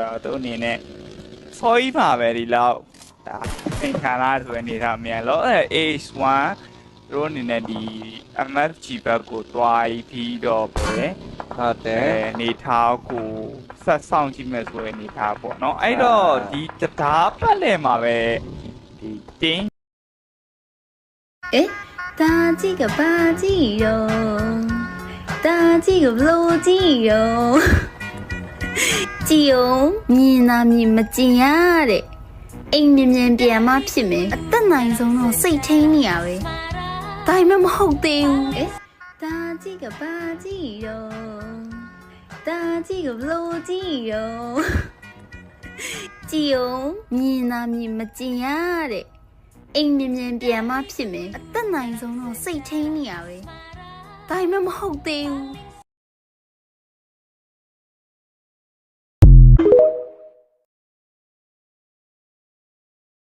တော့သူအနေနဲ့စောကြီးပါပဲဒီလောက်ဒါသင်္ခါရဆိုတဲ့အနေထားမြန်လို့H1တို့အနေနဲ့ဒီ MFG ဘက်ကိုတွားပြီးတော့ပဲဟုတ်တယ် အနေထားကိုဆက်ဆောင်ကြည့်မယ်ဆိုတဲ့အနေထားပေါ့နော်အဲ့တော့ဒီတရားပတ်လည်မှာပဲဒီတင်း大几个八几哟，大几个六几哟，几哟，你那咪没劲呀嘞，哎，面面变嘛皮没，等那一种喏，谁听你啊喂？大面么好听？大几个八几哟，大几个六几哟，几哟，你那咪没劲呀嘞。အိမ်မြင်မြင်ပြန်မှဖြစ်မယ်အသက်နိုင်ဆုံးတော့စိတ်ထိန်နေရပဲဒါပေမဲ့မဟုတ်သေးဘူး